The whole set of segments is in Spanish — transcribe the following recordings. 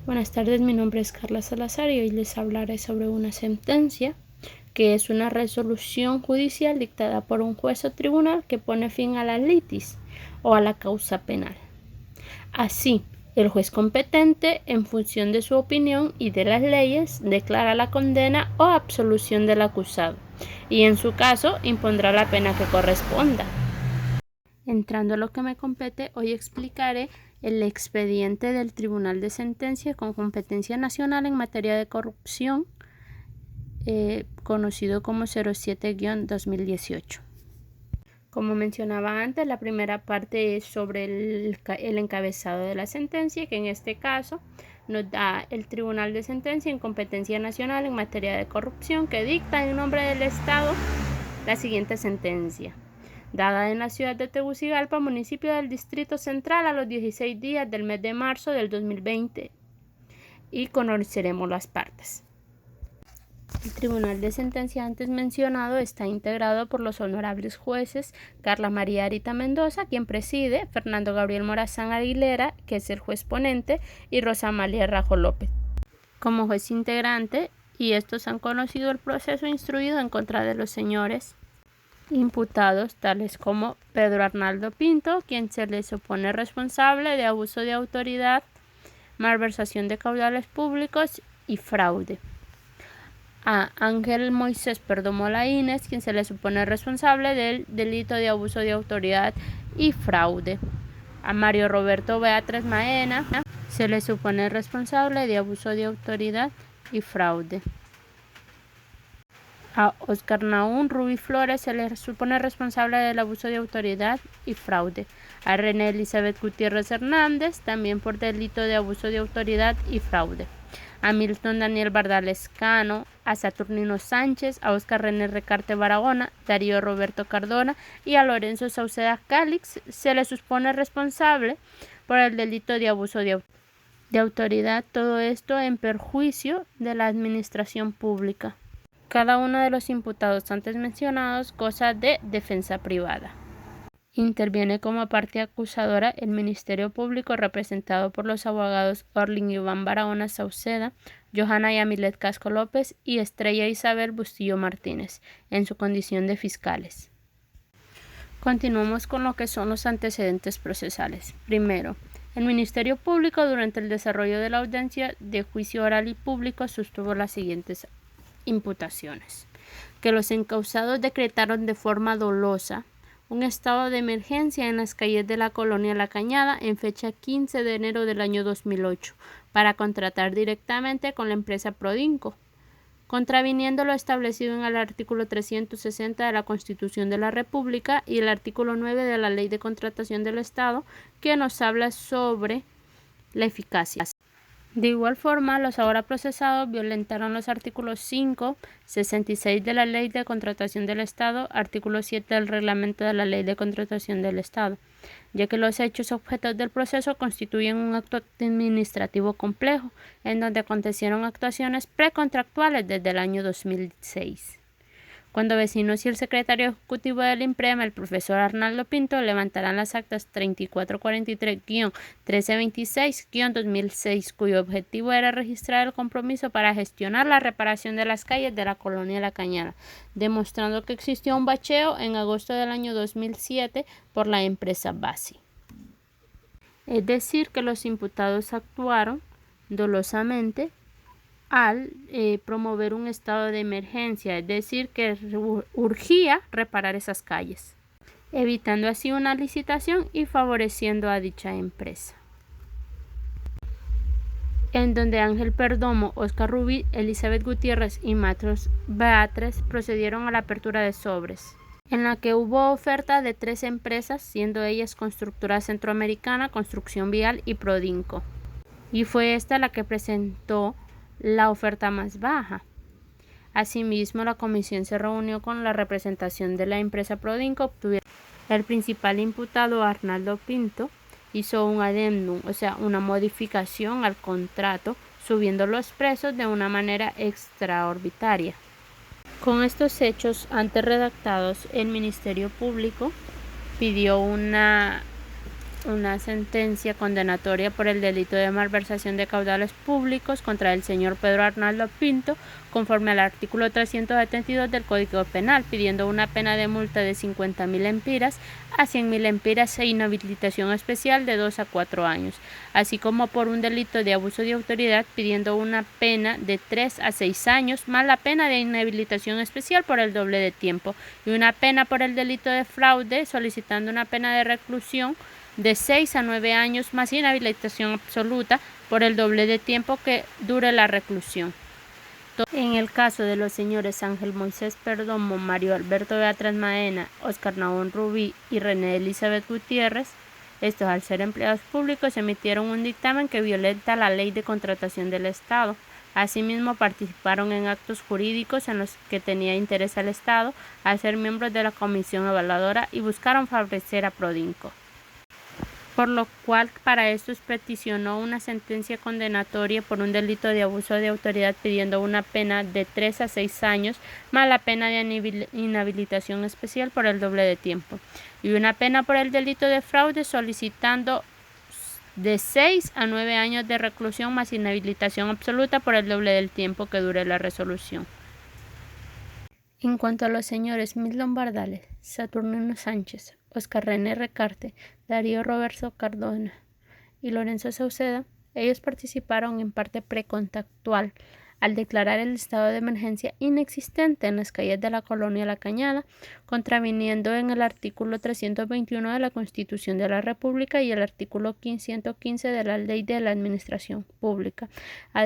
Buenas tardes, mi nombre es Carla Salazar y hoy les hablaré sobre una sentencia que es una resolución judicial dictada por un juez o tribunal que pone fin a la litis o a la causa penal. Así, el juez competente, en función de su opinión y de las leyes, declara la condena o absolución del acusado y, en su caso, impondrá la pena que corresponda. Entrando a lo que me compete, hoy explicaré el expediente del Tribunal de Sentencia con competencia nacional en materia de corrupción, conocido como 07-2018. Como mencionaba antes, la primera parte es sobre el encabezado de la sentencia, que en este caso nos da el Tribunal de Sentencia en competencia nacional en materia de corrupción, que dicta en nombre del Estado la siguiente sentencia. Dada en la ciudad de Tegucigalpa, municipio del Distrito Central, a los 16 días del mes de marzo del 2020. Y conoceremos las partes. El Tribunal de Sentencia antes mencionado está integrado por los honorables jueces Carla María Arita Mendoza, quien preside, Fernando Gabriel Morazán Aguilera, que es el juez ponente, y Rosa Amalia Rajo López como juez integrante, y estos han conocido el proceso instruido en contra de los señores imputados, tales como Pedro Arnaldo Pinto, quien se le supone responsable de abuso de autoridad, malversación de caudales públicos y fraude. A Ángel Moisés Perdomo Laínez, quien se le supone responsable del delito de abuso de autoridad y fraude. A Mario Roberto Beatriz Maena se le supone responsable de abuso de autoridad y fraude. A Oscar Naún Rubí Flores se le supone responsable del abuso de autoridad y fraude. A René Elizabeth Gutiérrez Hernández, también por delito de abuso de autoridad y fraude. A Milton Daniel Bardales Cano, a Saturnino Sánchez, a Oscar René Recarte Barahona, Darío Roberto Cardona y a Lorenzo Sauceda Cálix se le supone responsable por el delito de abuso de autoridad, todo esto en perjuicio de la administración pública. Cada uno de los imputados antes mencionados goza de defensa privada. Interviene como parte acusadora el Ministerio Público representado por los abogados Orlin Iván Barahona Sauceda, Johanna Yamilet Casco López y Estrella Isabel Bustillo Martínez, en su condición de fiscales. Continuamos con lo que son los antecedentes procesales. Primero, el Ministerio Público, durante el desarrollo de la audiencia de juicio oral y público, sostuvo las siguientes imputaciones: que los encausados decretaron de forma dolosa un estado de emergencia en las calles de la colonia La Cañada en fecha 15 de enero del año 2008 para contratar directamente con la empresa Prodinco, contraviniendo lo establecido en el artículo 360 de la Constitución de la República y el artículo 9 de la Ley de Contratación del Estado, que nos habla sobre la eficacia. De igual forma, los ahora procesados violentaron los artículos 5, 66 de la Ley de Contratación del Estado, artículo 7 del Reglamento de la Ley de Contratación del Estado, ya que los hechos objetos del proceso constituyen un acto administrativo complejo, en donde acontecieron actuaciones precontractuales desde el año 2006. Cuando vecinos y el secretario ejecutivo del IMPREMA, el profesor Arnaldo Pinto, levantarán las actas 3443-1326-2006, cuyo objetivo era registrar el compromiso para gestionar la reparación de las calles de la colonia La Cañada, demostrando que existió un bacheo en agosto del año 2007 por la empresa Basi. Es decir, que los imputados actuaron dolosamente al promover un estado de emergencia, es decir, que urgía reparar esas calles, evitando así una licitación y favoreciendo a dicha empresa. En donde Ángel Perdomo, Oscar Rubí, Elizabeth Gutiérrez y Matros Beatriz procedieron a la apertura de sobres, en la que hubo oferta de 3 empresas, siendo ellas Constructora Centroamericana, Construcción Vial y Prodinco, y fue esta la que presentó la oferta más baja. Asimismo, la comisión se reunió con la representación de la empresa Prodinco. El principal imputado, Arnaldo Pinto, hizo un adendum, o sea, una modificación al contrato, subiendo los precios de una manera extraordinaria. Con estos hechos antes redactados, el Ministerio Público pidió una una sentencia condenatoria por el delito de malversación de caudales públicos contra el señor Pedro Arnaldo Pinto, conforme al artículo 372 del Código Penal, pidiendo una pena de multa de 50.000 empiras a 100.000 empiras e inhabilitación especial de 2 a 4 años, así como por un delito de abuso de autoridad, pidiendo una pena de 3 a 6 años, más la pena de inhabilitación especial por el doble de tiempo, y una pena por el delito de fraude, solicitando una pena de reclusión de 6 a 9 años más inhabilitación absoluta por el doble de tiempo que dure la reclusión. En el caso de los señores Ángel Moisés Perdomo, Mario Alberto Beatriz Maena, Oscar Nahón Rubí y René Elizabeth Gutiérrez, estos al ser empleados públicos emitieron un dictamen que violenta la Ley de Contratación del Estado. Asimismo, participaron en actos jurídicos en los que tenía interés el Estado al ser miembros de la Comisión Evaluadora y buscaron favorecer a Prodinco, por lo cual para estos peticionó una sentencia condenatoria por un delito de abuso de autoridad, pidiendo una pena de 3 a 6 años más la pena de inhabilitación especial por el doble de tiempo, y una pena por el delito de fraude, solicitando de 6 a 9 años de reclusión más inhabilitación absoluta por el doble del tiempo que dure la resolución. En cuanto a los señores Milton Bardales, Saturnino Sánchez, Oscar René Recarte, Darío Roberto Cardona y Lorenzo Sauceda, ellos participaron en parte precontactual al declarar el estado de emergencia inexistente en las calles de la colonia La Cañada, contraviniendo en el artículo 321 de la Constitución de la República y el artículo 115 de la Ley de la Administración Pública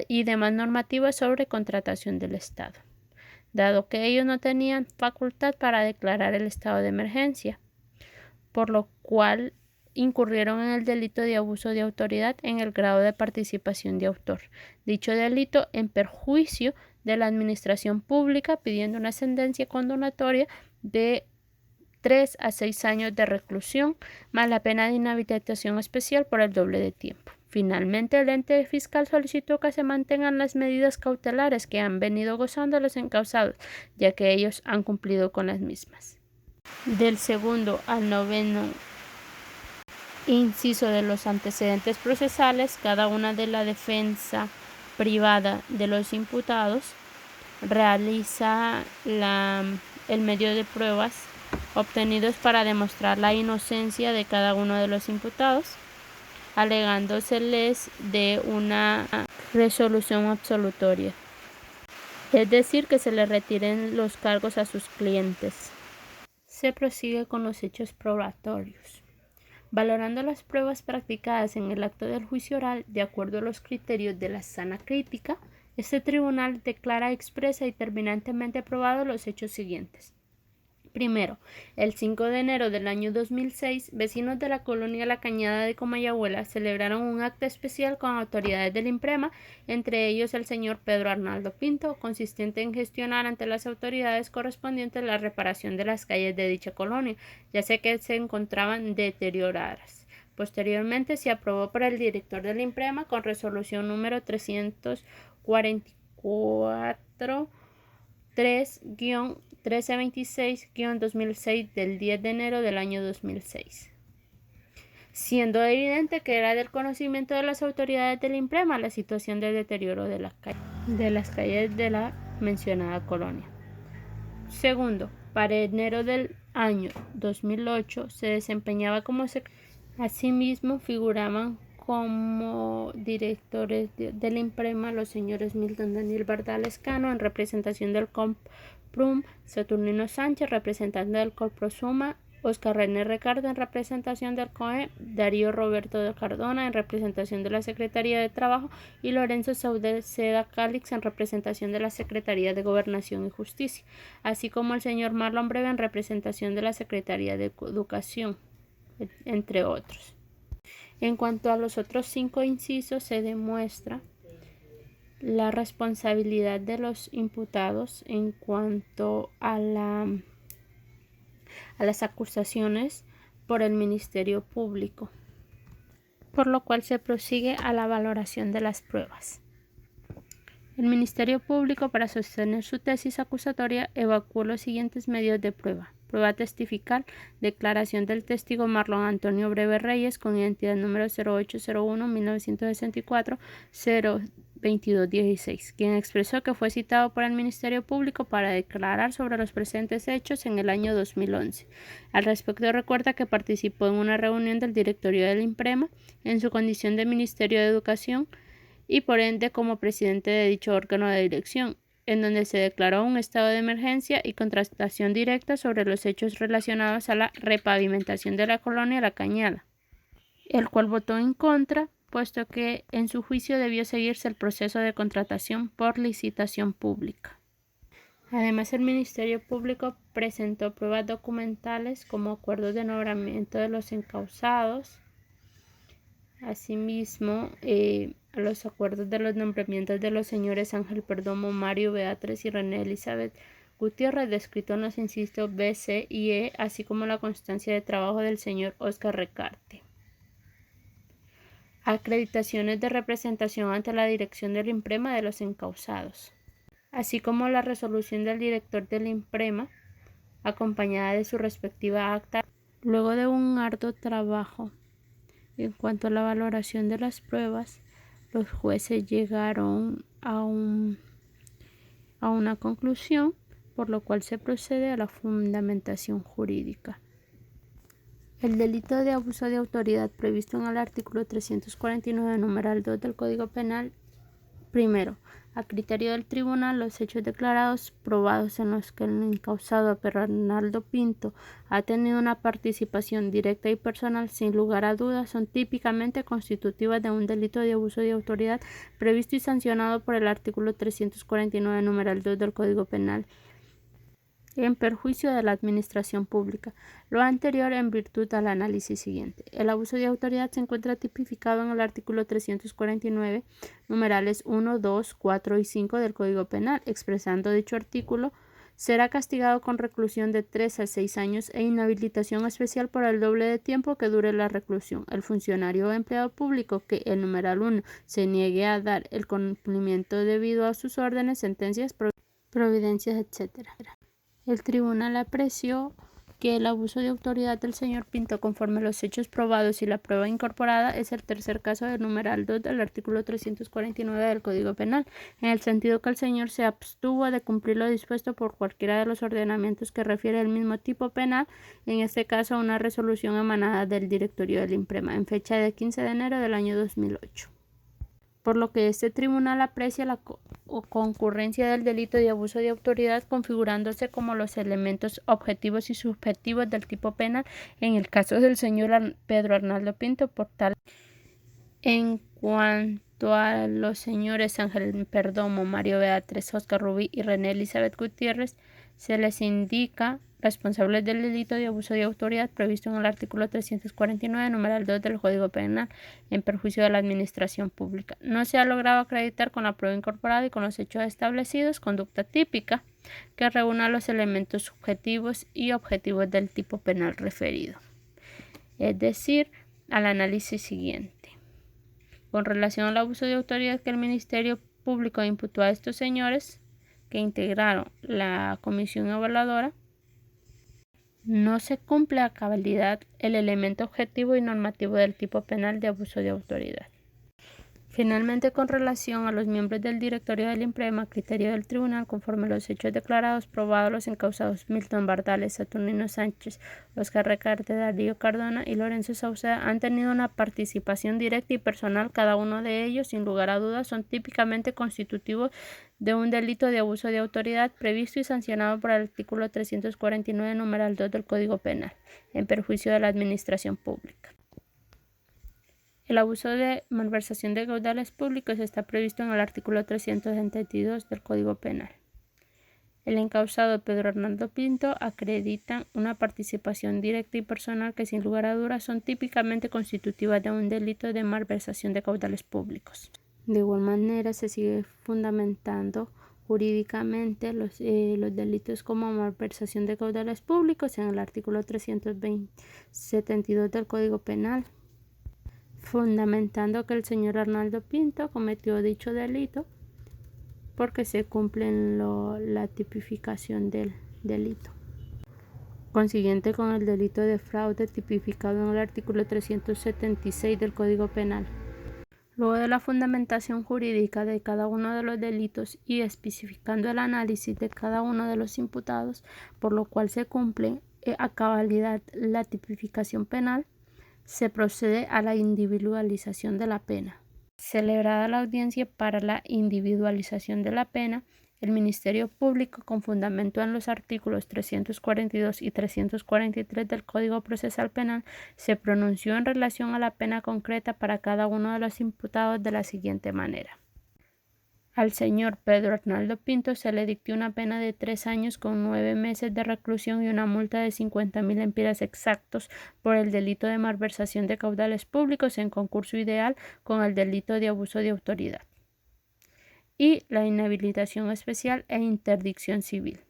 y demás normativas sobre contratación del Estado, dado que ellos no tenían facultad para declarar el estado de emergencia, por lo cual incurrieron en el delito de abuso de autoridad en el grado de participación de autor. Dicho delito en perjuicio de la administración pública, pidiendo una sentencia condenatoria de 3 a 6 años de reclusión, más la pena de inhabilitación especial por el doble de tiempo. Finalmente, el ente fiscal solicitó que se mantengan las medidas cautelares que han venido gozando los encausados, ya que ellos han cumplido con las mismas. Del segundo al noveno inciso de los antecedentes procesales, cada una de la defensa privada de los imputados realiza el medio de pruebas obtenidos para demostrar la inocencia de cada uno de los imputados, alegándoseles de una resolución absolutoria, es decir, que se le retiren los cargos a sus clientes. Se prosigue con los hechos probatorios. Valorando las pruebas practicadas en el acto del juicio oral de acuerdo a los criterios de la sana crítica, este tribunal declara expresa y terminantemente probado los hechos siguientes. Primero, el 5 de enero del año 2006, vecinos de la colonia La Cañada de Comayagüela celebraron un acto especial con autoridades del INPREMA, entre ellos el señor Pedro Arnaldo Pinto, consistente en gestionar ante las autoridades correspondientes la reparación de las calles de dicha colonia, ya sea que se encontraban deterioradas. Posteriormente se aprobó por el director del INPREMA con resolución número 344 3-1326-2006 del 10 de enero del año 2006, siendo evidente que era del conocimiento de las autoridades del INPREMA la situación de deterioro de las calles de la mencionada colonia. Segundo, para enero del año 2008 se desempeñaba como secretario. Asimismo figuraban como directores del INPREMA los señores Milton Daniel Bardales Cano en representación del COMPRUM, Saturnino Sánchez representante del COPROSUMA, Oscar René Recarte en representación del COE, Darío Roberto de Cardona en representación de la Secretaría de Trabajo y Lorenzo Sauceda Calix en representación de la Secretaría de Gobernación y Justicia, así como el señor Marlon Breve en representación de la Secretaría de Educación, entre otros. En cuanto a los otros 5 incisos, se demuestra la responsabilidad de los imputados en cuanto a las acusaciones por el Ministerio Público, por lo cual se prosigue a la valoración de las pruebas. El Ministerio Público, para sostener su tesis acusatoria, evacuó los siguientes medios de prueba. Prueba testifical. Declaración del testigo Marlon Antonio Breve Reyes con identidad número 0801-1964-02216, quien expresó que fue citado por el Ministerio Público para declarar sobre los presentes hechos en el año 2011. Al respecto recuerda que participó en una reunión del directorio del INPREMA en su condición de Ministerio de Educación y por ende como presidente de dicho órgano de dirección, en donde se declaró un estado de emergencia y contratación directa sobre los hechos relacionados a la repavimentación de la colonia La Cañada, el cual votó en contra, puesto que en su juicio debió seguirse el proceso de contratación por licitación pública. Además, el Ministerio Público presentó pruebas documentales como acuerdos de nombramiento de los encausados, asimismo los acuerdos de los nombramientos de los señores Ángel Perdomo, Mario Beatriz y René Elizabeth Gutiérrez, descrito en los incisos B, C y E, así como la constancia de trabajo del señor Óscar Recarte. Acreditaciones de representación ante la dirección del INPREMA de los encausados, así como la resolución del director del INPREMA, acompañada de su respectiva acta. Luego de un arduo trabajo en cuanto a la valoración de las pruebas, los jueces llegaron a una conclusión, por lo cual se procede a la fundamentación jurídica. El delito de abuso de autoridad previsto en el artículo 349, numeral 2 del Código Penal. Primero, a criterio del tribunal, los hechos declarados probados en los que el encausado Pedro Arnaldo Pinto ha tenido una participación directa y personal, sin lugar a dudas, son típicamente constitutivas de un delito de abuso de autoridad previsto y sancionado por el artículo 349, numeral 2 del Código Penal, en perjuicio de la administración pública. Lo anterior en virtud al análisis siguiente. El abuso de autoridad se encuentra tipificado en el artículo 349, numerales 1, 2, 4 y 5 del Código Penal. Expresando dicho artículo, será castigado con reclusión de 3 a 6 años e inhabilitación especial por el doble de tiempo que dure la reclusión. El funcionario o empleado público que, el numeral 1, se niegue a dar el cumplimiento debido a sus órdenes, sentencias, providencias, etc. El tribunal apreció que el abuso de autoridad del señor Pinto, conforme los hechos probados y la prueba incorporada, es el tercer caso del numeral 2 del artículo 349 del Código Penal, en el sentido que el señor se abstuvo de cumplir lo dispuesto por cualquiera de los ordenamientos que refiere el mismo tipo penal, en este caso una resolución emanada del directorio del INPREMA, en fecha de 15 de enero del año 2008. Por lo que este tribunal aprecia la concurrencia del delito de abuso de autoridad configurándose como los elementos objetivos y subjetivos del tipo penal en el caso del señor Pedro Arnaldo Pinto. Por tal, en cuanto a los señores Ángel Perdomo, Mario Beatriz, Óscar Rubí y René Elizabeth Gutiérrez, se les indica responsables del delito de abuso de autoridad previsto en el artículo 349, numeral 2 del Código Penal, en perjuicio de la administración pública. No se ha logrado acreditar con la prueba incorporada y con los hechos establecidos conducta típica que reúna los elementos subjetivos y objetivos del tipo penal referido. Es decir, al análisis siguiente. Con relación al abuso de autoridad que el Ministerio Público imputó a estos señores que integraron la comisión evaluadora, no se cumple a cabalidad el elemento objetivo y normativo del tipo penal de abuso de autoridad. Finalmente, con relación a los miembros del directorio del INPREMA, a criterio del tribunal, conforme los hechos declarados, probados los encausados Milton Bardales, Saturnino Sánchez, Óscar Recarte, Darío Cardona y Lorenzo Sauceda han tenido una participación directa y personal. Cada uno de ellos, sin lugar a dudas, son típicamente constitutivos de un delito de abuso de autoridad previsto y sancionado por el artículo 349, numeral 2 del Código Penal, en perjuicio de la administración pública. El abuso de malversación de caudales públicos está previsto en el artículo 372 del Código Penal. El encausado Pedro Arnaldo Pinto acredita una participación directa y personal que, sin lugar a dudas, son típicamente constitutivas de un delito de malversación de caudales públicos. De igual manera, se sigue fundamentando jurídicamente los delitos como malversación de caudales públicos en el artículo 372 del Código Penal, fundamentando que el señor Arnaldo Pinto cometió dicho delito porque se cumple la tipificación del delito. consiguiente con el delito de fraude tipificado en el artículo 376 del Código Penal. Luego de la fundamentación jurídica de cada uno de los delitos y especificando el análisis de cada uno de los imputados, por lo cual se cumple a cabalidad la tipificación penal, se procede a la individualización de la pena. Celebrada la audiencia para la individualización de la pena, el Ministerio Público, con fundamento en los artículos 342 y 343 del Código Procesal Penal, se pronunció en relación a la pena concreta para cada uno de los imputados de la siguiente manera. Al señor Pedro Arnaldo Pinto se le dictó una pena de 3 años con 9 meses de reclusión y una multa de 50.000 lempiras exactos por el delito de malversación de caudales públicos en concurso ideal con el delito de abuso de autoridad y la inhabilitación especial e interdicción civil.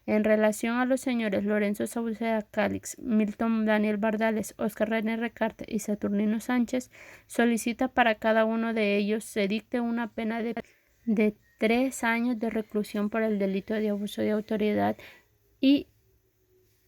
En relación a los señores Lorenzo Sauceda Calix, Milton Daniel Bardales, Óscar René Recarte y Saturnino Sánchez, solicita para cada uno de ellos se dicte una pena de 3 años de reclusión por el delito de abuso de autoridad y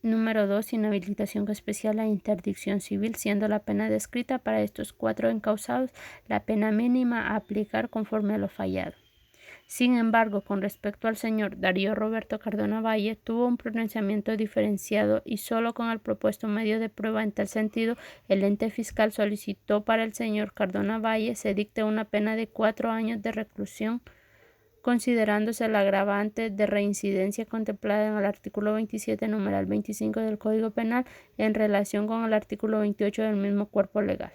número 2, inhabilitación especial e interdicción civil, siendo la pena descrita para estos 4 encausados la pena mínima a aplicar conforme a lo fallado. Sin embargo, con respecto al señor Darío Roberto Cardona Valle, tuvo un pronunciamiento diferenciado y solo con el propuesto medio de prueba en tal sentido, el ente fiscal solicitó para el señor Cardona Valle se dicte una pena de 4 años de reclusión, considerándose el agravante de reincidencia contemplada en el artículo 27, numeral 25 del Código Penal en relación con el artículo 28 del mismo cuerpo legal,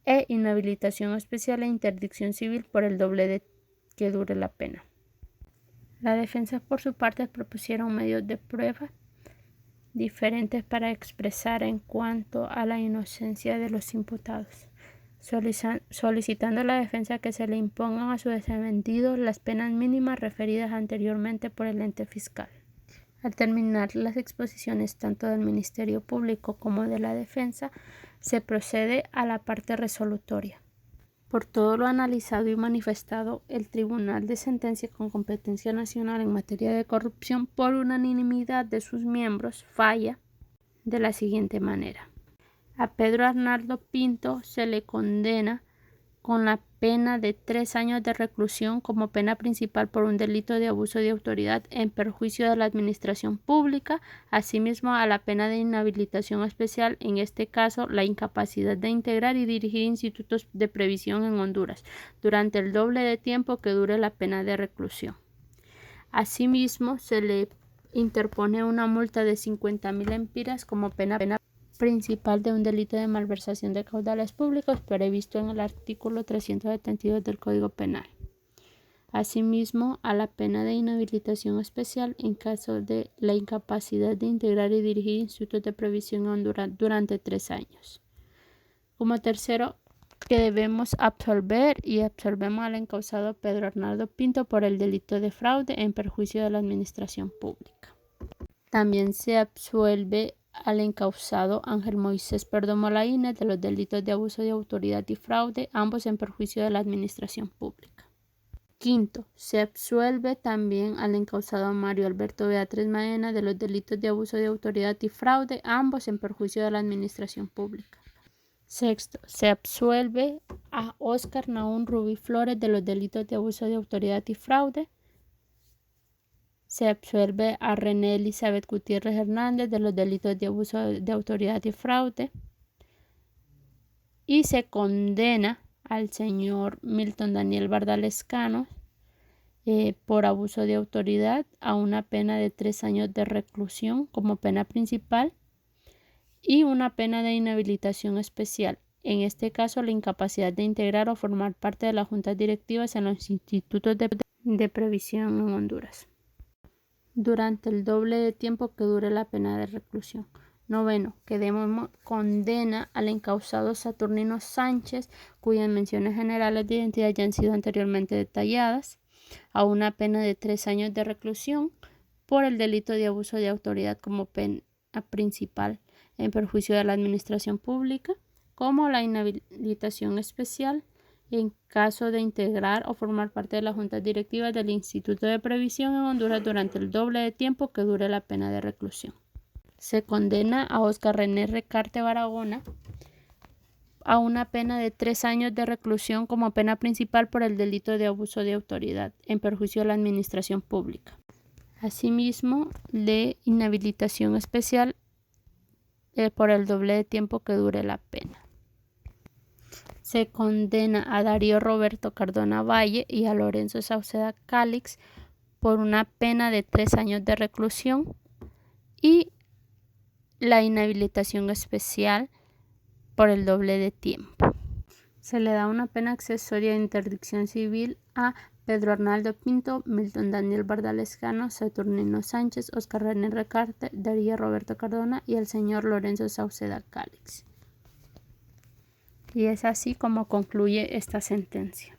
e inhabilitación especial e interdicción civil por el doble de que dure la pena. La defensa, por su parte, propusieron medios de prueba diferentes para expresar en cuanto a la inocencia de los imputados, solicitando a la defensa que se le impongan a su defendido las penas mínimas referidas anteriormente por el ente fiscal. Al terminar las exposiciones tanto del Ministerio Público como de la defensa, se procede a la parte resolutoria. Por todo lo analizado y manifestado, el Tribunal de Sentencia con competencia nacional en materia de corrupción, por unanimidad de sus miembros, falla de la siguiente manera. A Pedro Arnaldo Pinto se le condena con la pena de 3 años de reclusión como pena principal por un delito de abuso de autoridad en perjuicio de la administración pública, asimismo a la pena de inhabilitación especial, en este caso la incapacidad de integrar y dirigir institutos de previsión en Honduras, durante el doble de tiempo que dure la pena de reclusión. Asimismo, se le interpone una multa de 50.000 lempiras como pena principal de un delito de malversación de caudales públicos previsto en el artículo 372 del Código Penal. Asimismo, a la pena de inhabilitación especial en caso de la incapacidad de integrar y dirigir institutos de previsión en Honduras durante 3 años. Como tercero, que debemos absolver y absolvemos al encausado Pedro Arnaldo Pinto por el delito de fraude en perjuicio de la administración pública. También se absuelve al encausado Ángel Moisés Perdomo Laínez de los delitos de abuso de autoridad y fraude, ambos en perjuicio de la administración pública. Quinto, se absuelve también al encausado Mario Alberto Beatriz Maena de los delitos de abuso de autoridad y fraude, ambos en perjuicio de la administración pública. Sexto, se absuelve a Óscar Naún Rubí Flores de los delitos de abuso de autoridad y fraude. Se absuelve a René Elizabeth Gutiérrez Hernández de los delitos de abuso de autoridad y fraude. Y se condena al señor Milton Daniel Bardales Cano por abuso de autoridad a una pena de 3 años de reclusión como pena principal y una pena de inhabilitación especial. En este caso, la incapacidad de integrar o formar parte de las juntas directivas en los institutos de previsión en Honduras durante el doble de tiempo que dure la pena de reclusión. Noveno, que demos condena al encausado Saturnino Sánchez, cuyas menciones generales de identidad ya han sido anteriormente detalladas, a una pena de 3 años de reclusión por el delito de abuso de autoridad como pena principal en perjuicio de la administración pública, como la inhabilitación especial en caso de integrar o formar parte de las juntas directivas del Instituto de Previsión en Honduras durante el doble de tiempo que dure la pena de reclusión. Se condena a Óscar René Recarte Barahona a una pena de 3 años de reclusión como pena principal por el delito de abuso de autoridad en perjuicio de la administración pública. Asimismo, de inhabilitación especial por el doble de tiempo que dure la pena. Se condena a Darío Roberto Cardona Valle y a Lorenzo Sauceda Calix por una pena de 3 años de reclusión y la inhabilitación especial por el doble de tiempo. Se le da una pena accesoria de interdicción civil a Pedro Arnaldo Pinto, Milton Daniel Bardalescano, Saturnino Sánchez, Óscar René Recarte, Darío Roberto Cardona y el señor Lorenzo Sauceda Calix. Y es así como concluye esta sentencia.